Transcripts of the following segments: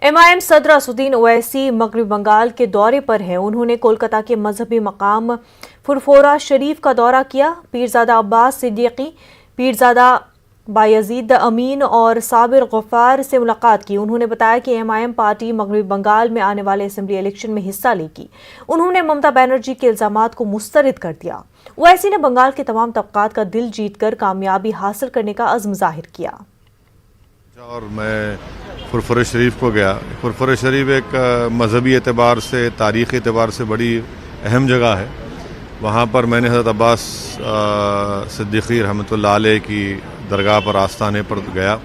MIM صدر اسدالدین اویسی مغربی بنگال کے دورے پر ہیں۔ انہوں نے کولکتہ کے مذہبی مقام فرفورہ شریف کا دورہ کیا۔ پیرزادہ عباس صدیقی، پیرزادہ بایزید امین اور صابر غفار سے ملاقات کی۔ انہوں نے بتایا کہ MIM پارٹی مغربی بنگال میں آنے والے اسمبلی الیکشن میں حصہ لے گی۔ انہوں نے ممتا بنرجی کے الزامات کو مسترد کر دیا۔ اویسی نے بنگال کے تمام طبقات کا دل جیت کر کامیابی حاصل کرنے کا عزم ظاہر کیا۔ اور میں فرفورہ شریف کو گیا۔ فرفورہ شریف ایک مذہبی اعتبار سے، تاریخی اعتبار سے بڑی اہم جگہ ہے۔ وہاں پر میں نے حضرت عباس صدیقی رحمۃ اللہ علیہ کی درگاہ پر، آستانے پر گیا،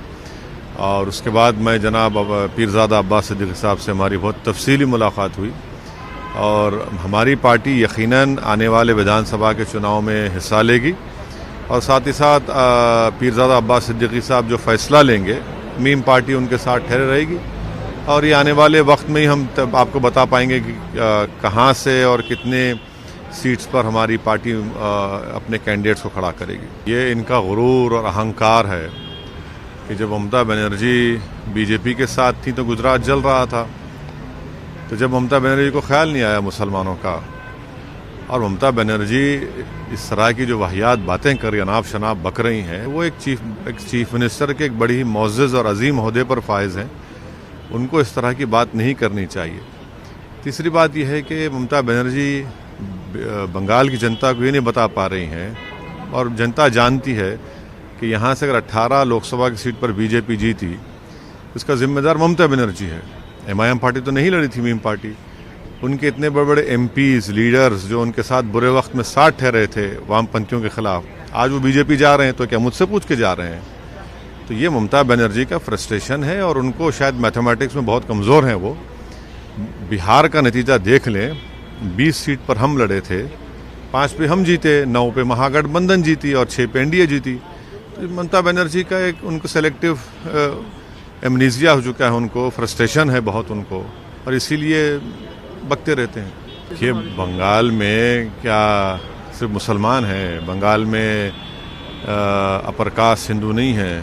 اور اس کے بعد میں جناب پیرزادہ عباس صدیقی صاحب سے ہماری بہت تفصیلی ملاقات ہوئی، اور ہماری پارٹی یقیناً آنے والے ودھان سبھا کے چناؤ میں حصہ لے گی، اور ساتھ ہی ساتھ پیرزادہ عباس صدیقی صاحب جو فیصلہ لیں گے، میم پارٹی ان کے ساتھ ٹھہرے رہے گی، اور یہ آنے والے وقت میں ہی ہم آپ کو بتا پائیں گے کہ کہاں سے اور کتنے سیٹس پر ہماری پارٹی اپنے کینڈیڈیٹس کو کھڑا کرے گی۔ یہ ان کا غرور اور اہنکار ہے کہ جب ممتا بنرجی BJP کے ساتھ تھی تو گجرات جل رہا تھا، تو جب ممتا بنرجی کو خیال نہیں آیا مسلمانوں کا، اور ممتا بنرجی اس طرح کی جو واہیات باتیں کر رہی، اناپ شناپ بک رہی ہیں، وہ ایک چیف منسٹر کے ایک بڑی ہی معزز اور عظیم عہدے پر فائز ہیں، ان کو اس طرح کی بات نہیں کرنی چاہیے۔ تیسری بات یہ ہے کہ ممتا بنرجی بنگال کی جنتا کو یہ نہیں بتا پا رہی ہیں، اور جنتا جانتی ہے کہ یہاں سے اگر 18 لوک سبھا کی سیٹ پر BJP جیتی، اس کا ذمہ دار ممتا بنرجی ہے۔ MIM پارٹی تو نہیں لڑی تھی، میم پارٹی، ان کے اتنے بڑے بڑے MPs لیڈرز جو ان کے ساتھ برے وقت میں ساتھ ٹھہرے تھے وام پنتھیوں کے خلاف، آج وہ BJP جا رہے ہیں تو کیا مجھ سے پوچھ کے جا رہے ہیں؟ تو یہ ممتا بنرجی کا فرسٹریشن ہے، اور ان کو شاید میتھمیٹکس میں بہت کمزور ہیں وہ۔ بہار کا نتیجہ دیکھ لیں، 20 سیٹ پر ہم لڑے تھے، 5 پہ ہم جیتے، 9 پہ مہا گٹھ بندھن جیتی، اور 6 پہ NDA جیتی۔ تو ممتا بنرجی کا ایک ان کو سلیکٹیو ایمنیزیا ہو چکا ہے، ان کو فرسٹریشن ہے بہت ان کو، اور اسی لیے بکتے رہتے ہیں۔ یہ بنگال میں کیا صرف مسلمان ہیں؟ بنگال میں اپر کاسٹ ہندو نہیں ہیں؟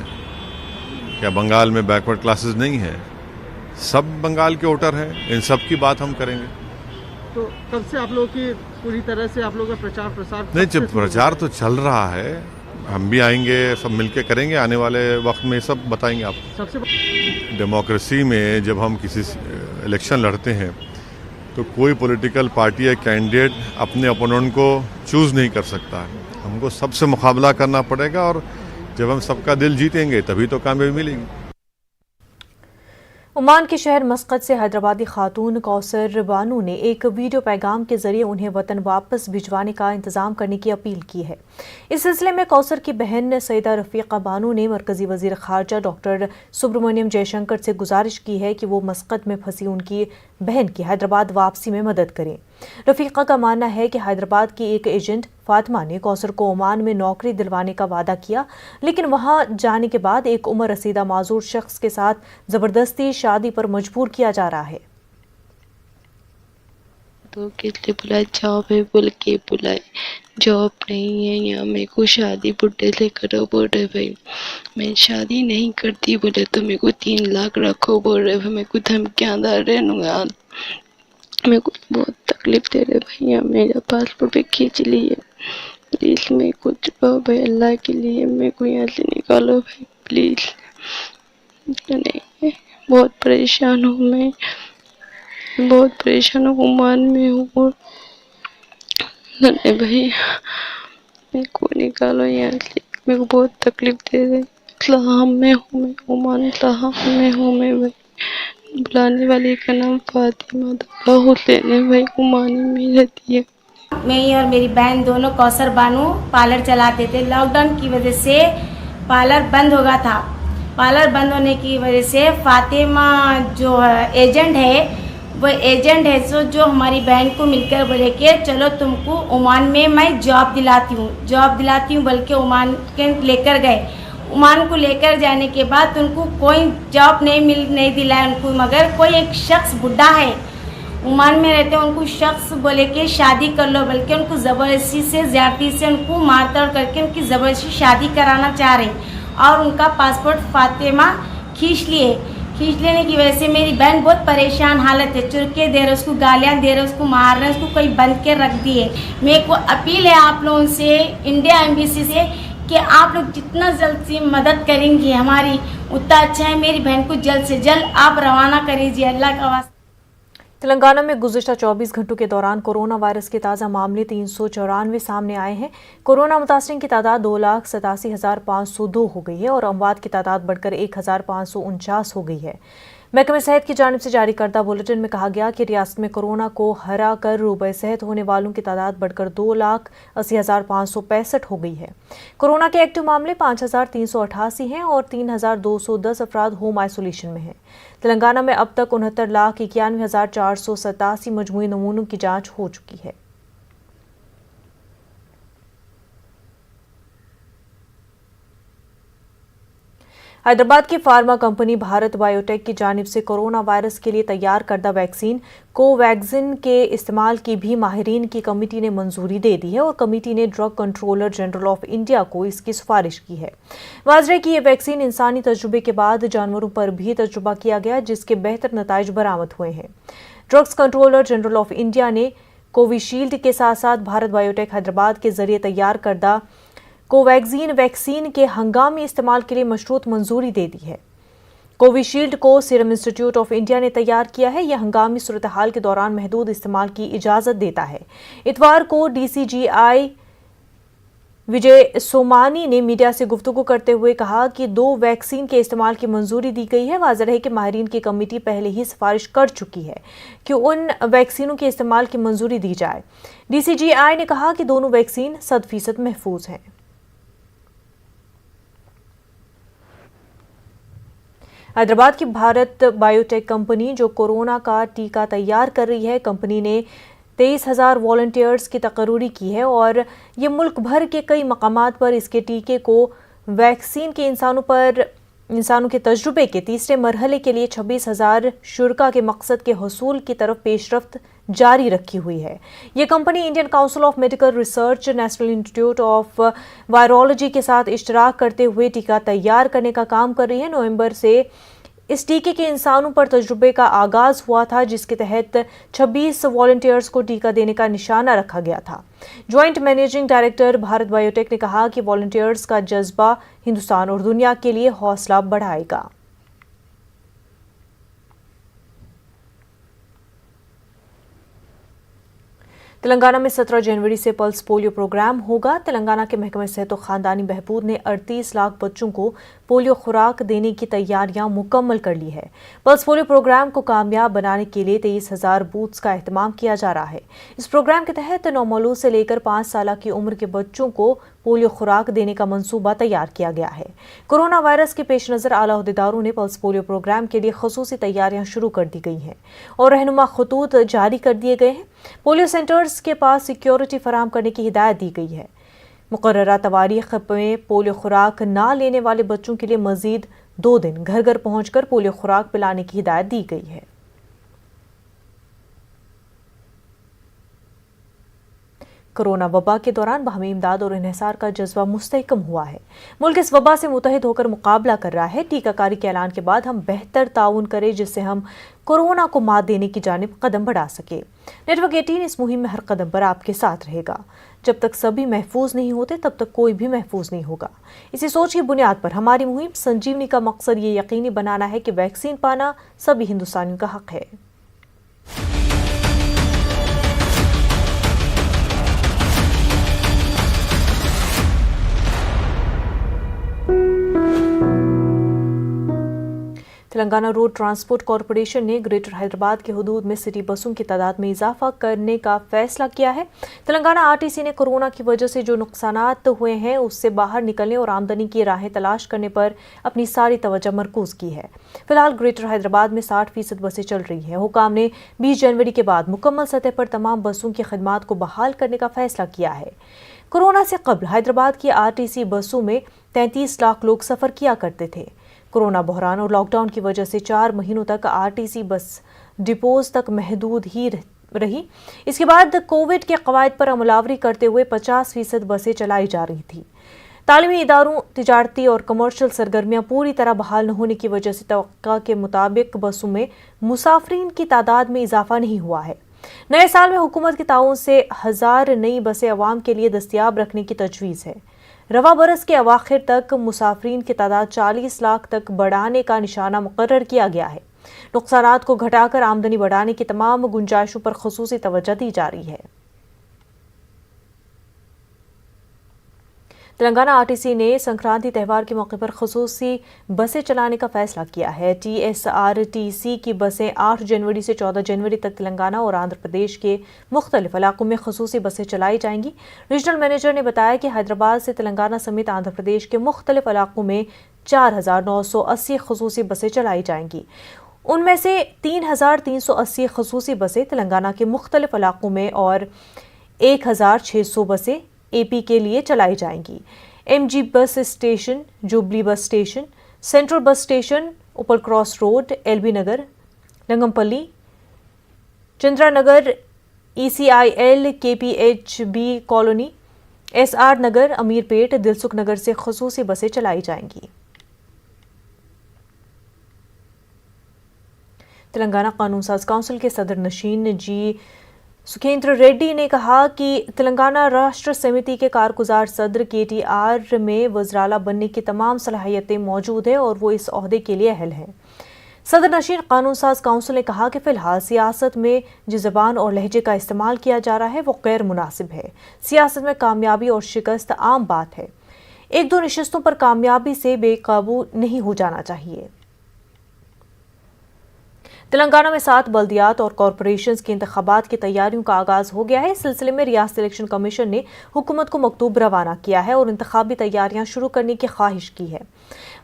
کیا بنگال میں بیکورڈ کلاسز نہیں ہیں؟ سب بنگال کے ووٹر ہیں، ان سب کی بات ہم کریں گے۔ تو کب سے آپ لوگوں کی پوری طرح سے آپ لوگوں کا پرچار پرسار؟ نہیں، جب پرچار تو چل رہا ہے، ہم بھی آئیں گے، سب مل کے کریں گے، آنے والے وقت میں سب بتائیں گے آپ کو۔ سب سے ڈیموکریسی میں جب ہم کسی الیکشن لڑتے ہیں تو کوئی پولیٹیکل پارٹی یا کینڈیڈیٹ اپنے اپوننٹ کو چوز نہیں کر سکتا ہے، ہم کو سب سے مقابلہ کرنا پڑے گا، اور جب ہم سب کا دل جیتیں گے تبھی تو کامیابی ملے گی۔ عمان کے شہر مسقط سے حیدرآبادی خاتون کوثر بانو نے ایک ویڈیو پیغام کے ذریعے انہیں وطن واپس بھجوانے کا انتظام کرنے کی اپیل کی ہے۔ اس سلسلے میں کوثر کی بہن سیدہ رفیقہ بانو نے مرکزی وزیر خارجہ ڈاکٹر سبرامنیم جے شنکر سے گزارش کی ہے کہ وہ مسقط میں پھنسی ان کی بہن کی حیدرآباد واپسی میں مدد کریں۔ رفیقہ کا ماننا ہے کہ حیدرآباد کی ایک ایجنٹ فاطمہ نے کوثر کو عمان میں نوکری دلوانے کا وعدہ کیا، لیکن وہاں جانے کے بعد ایک عمر رسیدہ معذور شخص کے ساتھ زبردستی شادی پر مجبور کیا جا رہا ہے۔ تو کتنے بلائے جاب ہے بول کے بلائے، جاب نہیں ہے یہاں، میرے کو شادی بڈھے سے کرو بول رہے بھائی، میں شادی نہیں کرتی بولے تو میرے کو 3 لاکھ رکھو بول رہے بھائی، میرے کو دھمکیاں دار رہنگا، میرے کو بہت تکلیف دے رہے بھائی، میرا پاسپورٹ پہ کھینچ لیے، پلیز میں کچھ بھائی اللہ کے لیے میرے کو یہاں سے نکالو بھائی پلیز۔ نہیں، بہت پریشان ہوں میں، بہت پریشان ہوں، عمان میں ہوں بھائی، میرے کو نکالو یہاں سے، میرے کو بہت تکلیف دے رہے۔ اسلام میں ہوں میں، عمان اسلام میں ہوں میں بھائی، بلانے والی کا نام فاطمہ حسین ہے بھائی، عمانی میں رہتی ہے۔ میں اور میری بہن دونوں کوثر بانو پارلر چلاتے تھے، لاک ڈاؤن کی وجہ سے پارلر بند ہو گیا تھا، پارلر بند ہونے کی وجہ سے فاطمہ جو ایجنٹ ہے، وہ ایجنٹ ہے جو ہماری بہن کو مل کر بولے کہ چلو تم کو عمان میں میں جاب دلاتی ہوں بلکہ عمان کے لے کر گئے۔ عمان کو لے کر جانے کے بعد ان کو کوئی جاب نہیں دلایا ان کو، مگر کوئی ایک شخص بڈھا ہے عمان میں رہتے ہیں، ان کو شخص بولے کہ شادی کر لو، بلکہ ان کو زبردستی سے زیادتی سے ان کو مار توڑ کر کے ان کی زبردستی شادی کرانا چاہ رہے، اور ان کا پاسپورٹ فاطمہ کھینچ खींच लेने की वजह से मेरी बहन बहुत परेशान हालत है, चुरके दे रहे, उसको गालियाँ दे रहे, उसको मार रहे, उसको कोई बंद के रख दिए। मेरे को अपील है आप लोगों से, इंडिया एम्बेसी से, कि आप लोग जितना जल्द से मदद करेंगे हमारी उतना अच्छा है। मेरी बहन को जल्द से जल्द आप रवाना करीजिए, अल्लाह का वास्ता। तेलंगाना में गुज़िश्ता 24 घंटों के दौरान कोरोना वायरस के ताज़ा मामले 394 सामने आए हैं। कोरोना मुतासिरीन की तादाद 2,87,502 हो गई है और अमवात की तादाद बढ़कर 1,549 हो गई है। महकमे सेहत की जानिब से जारी करदा बुलेटिन में कहा गया कि रियासत में कोरोना को हरा कर रूबे सेहत होने वालों की तादाद बढ़कर 2,80,565 हो गई है। कोरोना के एक्टिव मामले 5,388 हैं और 3,210 अफराद होम आइसोलेशन में हैं। तेलंगाना में अब तक 69,91,487 मजमूई नमूनों की जांच हो चुकी है। हैदराबाद की फार्मा कंपनी भारत बायोटेक की जानिब से कोरोना वायरस के लिए तैयार करदा वैक्सीन कोवैक्सिन के इस्तेमाल की भी माहिरीन की कमेटी ने मंजूरी दे दी है और कमेटी ने drug controller general of India को इसकी सिफारिश की है। वाज़ेह है कि ये वैक्सीन इंसानी तजुर्बे के बाद जानवरों पर भी तजुर्बा किया गया, जिसके बेहतर नताइज बरामद हुए हैं। Drugs controller general of India ने कोविशील्ड के साथ साथ भारत बायोटेक हैदराबाद के जरिए तैयार करदा कोवैक्सीन वैक्सीन के हंगामी इस्तेमाल के लिए मशरूत मंजूरी दे दी है। कोविशील्ड को सीरम इंस्टीट्यूट ऑफ इंडिया ने तैयार किया है। यह हंगामी सूरत हाल के दौरान महदूद इस्तेमाल की इजाज़त देता है। इतवार को DCGI विजय सोमानी ने मीडिया से गुफ्तगू करते हुए कहा कि 2 वैक्सीन के इस्तेमाल की मंजूरी दी गई है। वाज़ेह है कि माहिरीन की कमेटी पहले ही सिफारिश कर चुकी है कि उन वैक्सीनों के इस्तेमाल की मंजूरी दी जाए। DCGI ने कहा कि दोनों वैक्सीन 100% महफूज हैं। हैदराबाद की भारत बायोटेक कंपनी जो कोरोना का टीका तैयार कर रही है, कंपनी ने 23,000 वॉलंटियर्स की तकर्री की है और ये मुल्क भर के कई मकामात पर इसके टीके को वैक्सीन के इंसानों के तजुर्बे के तीसरे मरहले के लिए 26,000 शुरका के मकसद के हसूल की तरफ पेशरफ्त जारी रखी हुई है। ये company Indian council of medical research, national institute of virology के साथ इश्तराक करते हुए टीका तैयार करने का काम कर रही है। नवंबर से इस टीके के इंसानों पर तजुर्बे का आगाज हुआ था, जिसके तहत 26 वॉलंटियर्स को टीका देने का निशाना रखा गया था। Joint managing director Bharat biotech ने कहा कि वॉलंटियर्स का जज्बा हिंदुस्तान और दुनिया के लिए हौसला बढ़ाएगा। तेलंगाना में 17 जनवरी से पल्स पोलियो प्रोग्राम होगा। तेलंगाना के महकमे सेहत और खानदानी बहबूद ने 38 लाख बच्चों को पोलियो खुराक देने की तैयारियां मुकम्मल कर ली है। पल्स पोलियो प्रोग्राम को कामयाब बनाने के लिए 23,000 बूथ्स का एहतमाम किया जा रहा है। इस प्रोग्राम के तहत 9 मौलूद से लेकर 5 साल की उम्र के बच्चों को पोलियो खुराक देने का मंसूबा तैयार किया गया है। कोरोना वायरस के पेश नज़र आला अहदेदारों ने पल्स पोलियो प्रोग्राम के लिए खसूसी तैयारियां शुरू कर दी गई हैं और रहनुमा खतूत जारी कर दिए गए हैं। पोलियो सेंटर्स के पास सिक्योरिटी फराहम करने की हिदायत दी गई है। मुकर्ररा तवारीख में पोलियो खुराक ना लेने वाले बच्चों के लिए मजीद 2 दिन घर घर पहुंचकर पोलियो खुराक पिलाने की हिदायत दी गई है। कोरोना वबा के दौरान बाहमी इमदाद और इन्हिसार का जज्बा मुस्तहकम हुआ है। मुल्क इस वबा से मुतहद होकर मुकाबला कर रहा है। टीकाकारी के ऐलान के बाद हम बेहतर ताउन करें, जिससे हम कोरोना को मात देने की जानिब कदम बढ़ा सके। नेटवर्क 18 इस मुहिम में हर कदम पर आपके साथ रहेगा। जब तक सभी महफूज नहीं होते तब तक कोई भी महफूज नहीं होगा। इसी सोच की बुनियाद पर हमारी मुहिम संजीवनी का मकसद ये यकीनी बनाना है कि वैक्सीन पाना सभी हिंदुस्तानियों का हक है। तेलंगाना रोड ट्रांसपोर्ट कॉरपोरेशन ने ग्रेटर हैदराबाद के हुदूद में सिटी बसों की तादाद में इजाफा करने का फैसला किया है। तेलंगाना RTC ने कोरोना की वजह से जो नुकसानात हुए हैं उससे बाहर निकलने और आमदनी की राहें तलाश करने पर अपनी सारी तवज्जो मरकूज की है। फिलहाल ग्रेटर हैदराबाद में 60% बसें चल रही हैं। हुकाम ने 20 जनवरी के बाद मुकम्मल सतह पर तमाम बसों की खिदमात को बहाल करने का फैसला किया है। कोरोना से कबल हैदराबाद की RTC बसों में 33 लाख लोग सफ़र किया करते थे। कोरोना बहरान और लॉकडाउन की वजह से 4 महीनों तक RTC बस डिपोज तक महदूद ही रही। इसके बाद कोविड के कवायद पर अमलावरी करते हुए 50% बसें चलाई जा रही थी। तालीमी इदारों, तिजारती और कमर्शियल सरगर्मियां पूरी तरह बहाल न होने की वजह से तवक्का के मुताबिक बसों में मुसाफरीन की तादाद में इजाफा नहीं हुआ है। नए साल में हुकूमत के ताउन से 1000 नई बसें अवाम के लिए दस्तयाब रखने की तजवीज़ है। रवा बरस के अवाखिर तक मुसाफरीन की तादाद 40 लाख तक बढ़ाने का निशाना मुकर्रर किया गया है। नुकसानात को घटाकर आमदनी बढ़ाने की तमाम गुंजाइशों पर खुसूसी तवज्जो दी जा रही है। तेलंगाना आरटीसी ने संक्रांति त्यौहार के मौके पर खुसूसी बसें चलाने का फैसला किया है। TSRTC की बसें 8 जनवरी से 14 जनवरी तक तेलंगाना और आंध्र प्रदेश के मुख्तलिफ इलाकों में खुसूसी बसें चलाई जाएंगी। रीजनल मैनेजर ने बताया कि हैदराबाद से तेलंगाना समेत आंध्र प्रदेश के मुख्तलिफ इलाकों में 4980 खुसूसी बसें चलाई जाएंगी। उनमें से 3380 खुसूसी बसें तेलंगाना के मुख्तलिफ इलाकों में और 1600 बसें AP के लिए चलाई जाएंगी। MG bus station, jubilee bus station, central bus station, ऊपर क्रॉस रोड, LB नगर, लंगमपल्ली, चंद्रा नगर, ECIL, KPHB कॉलोनी, SR नगर, अमीरपेट, दिलसुख नगर से खुसूसी बसें चलाई जाएंगी। तेलंगाना कानून साज काउंसिल के सदर नशीन जी सुखेंद्र रेड्डी ने कहा कि तेलंगाना राष्ट्र समिति के कारगुजार सदर KTR में वज़राला बनने की तमाम सलाहियतें मौजूद हैं और वो इस ओहदे के लिए अहल हैं। सदर नशीन कानून साज काउंसिल ने कहा कि फ़िलहाल सियासत में जिस ज़बान और लहजे का इस्तेमाल किया जा रहा है वो गैर मुनासिब है। सियासत में कामयाबी और शिकस्त आम बात है। 1-2 नशिस्तों पर कामयाबी से बेकाबू नहीं हो जाना चाहिए। तेलंगाना में 7 बल्दियात और कॉरपोरेशंस के इंतखाबात की तैयारियों का आगाज हो गया है। इस सिलसिले में रियासत इलेक्शन कमीशन ने हुकूमत को मकतूब रवाना किया है और इंतखाबी तैयारियां शुरू करने की ख्वाहिश की है।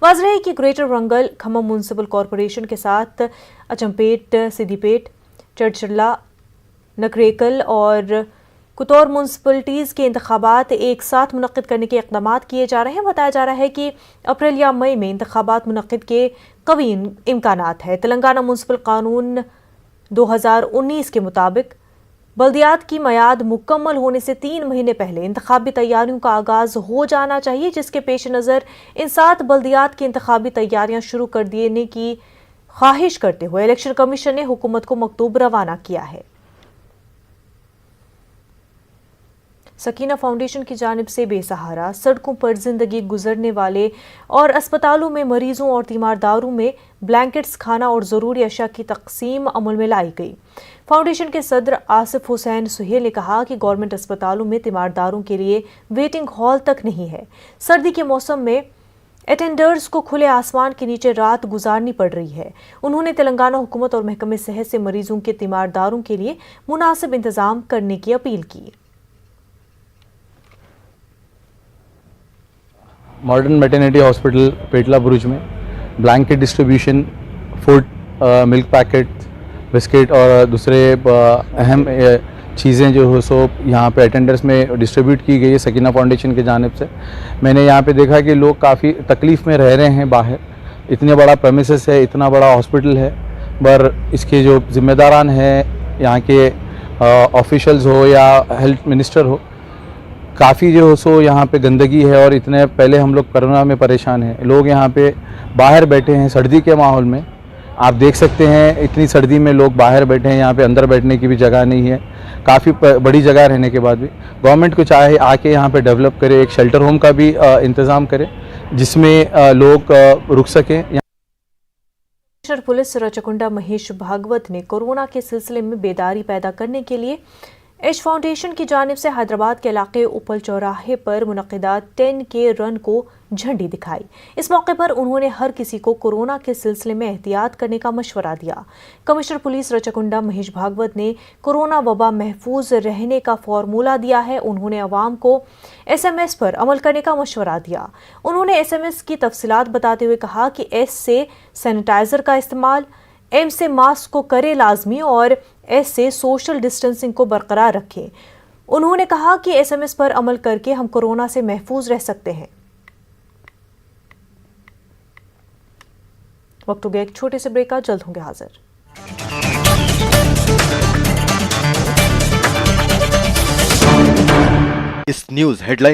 वाज़ेह है कि greater Warangal, Khammam municipal corporation के साथ अचमपेट, सिद्दीपेट, चड़चिल्ला, नकरेकल और कुतौर म्यूनसिपलिटीज़ के इंतखाबात एक साथ मुनक्किद करने के इक़दामात किए जा रहे हैं। बताया जा रहा है कि अप्रैल या मई में इंतखाबात मुनक्किद के कवी इम्कानात है। तेलंगाना म्यूनसिपल कानून 2019 के मुताबिक बल्दियात की मयाद मुकम्मल होने से 3 महीने पहले इंतखाबी तैयारियों का आगाज हो जाना चाहिए, जिसके पेश नज़र इन 7 बल्दियात की इंतखाबी तैयारियां शुरू कर देने की ख्वाहिश करते हुए इलेक्शन कमीशन ने हुकूमत को मकतूब रवाना किया है। सकीना फाउंडेशन की जानिब से बेसहारा, सड़कों पर जिंदगी गुजरने वाले और अस्पतालों में मरीजों और तीमारदारों में ब्लैंकेट्स, खाना और ज़रूरी अशिया की तकसीम अमल में लाई गई। फाउंडेशन के सदर आसिफ हुसैन सुहेल ने कहा कि गवर्नमेंट अस्पतालों में तीमारदारों के लिए वेटिंग हॉल तक नहीं है। सर्दी के मौसम में अटेंडर्स को खुले आसमान के नीचे रात गुजारनी पड़ रही है। उन्होंने तेलंगाना हुकूमत और महकमे सेहत से मरीजों के तीमारदारों के लिए मुनासिब इंतजाम करने की अपील की। मॉडर्न मैटरनिटी हॉस्पिटल पेटला बुरुज में blanket distribution, food, milk packet, biscuit और दूसरे अहम चीज़ें जो हो सो यहाँ पे अटेंडर्स में डिस्ट्रीब्यूट की गई है सकीना फाउंडेशन की जानिब से। मैंने यहाँ पे देखा कि लोग काफ़ी तकलीफ़ में रह रहे हैं बाहर। इतने बड़ा प्रेमिसेस है, इतना बड़ा हॉस्पिटल है, पर इसके जो ज़िम्मेदारान हैं यहाँ के ऑफिशल्स हो या हेल्थ मिनिस्टर हो, काफ़ी जो हो सो यहाँ पे गंदगी है। और इतने पहले हम लोग कोरोना में परेशान हैं, लोग यहाँ पे बाहर बैठे हैं सर्दी के माहौल में। आप देख सकते हैं इतनी सर्दी में लोग बाहर बैठे हैं, यहाँ पे अंदर बैठने की भी जगह नहीं है। काफ़ी बड़ी जगह रहने के बाद भी गवर्नमेंट को चाहे आके यहाँ पे डेवलप करे, एक शेल्टर होम का भी इंतज़ाम करे जिसमें लोग रुक सकें। कमिश्नर पुलिस रचकुंडा महेश भागवत ने कोरोना के सिलसिले में बेदारी पैदा करने के लिए एज फाउंडेशन की जानिब से हैदराबाद के इलाके उपल चौराहे पर मुनक़िदा 10K रन को झंडी दिखाई। इस मौके पर उन्होंने हर किसी को कोरोना के सिलसिले में एहतियात करने का मशवरा दिया। कमिश्नर पुलिस रचकुंडा महेश भागवत ने कोरोना वबा महफूज रहने का फॉर्मूला दिया है। उन्होंने अवाम को SMS पर अमल करने का मशवरा दिया। उन्होंने SMS की तफसीलात बताते हुए कहा कि S से सैनिटाइज़र का इस्तेमाल, M से मास्क को करे लाजमी और S से सोशल डिस्टेंसिंग को बरकरार रखें। उन्होंने कहा कि SMS पर अमल करके हम कोरोना से महफूज रह सकते हैं। वक्त हो गया एक छोटे से ब्रेक का, जल्द होंगे हाजिर। इस न्यूज़ हेडलाइंस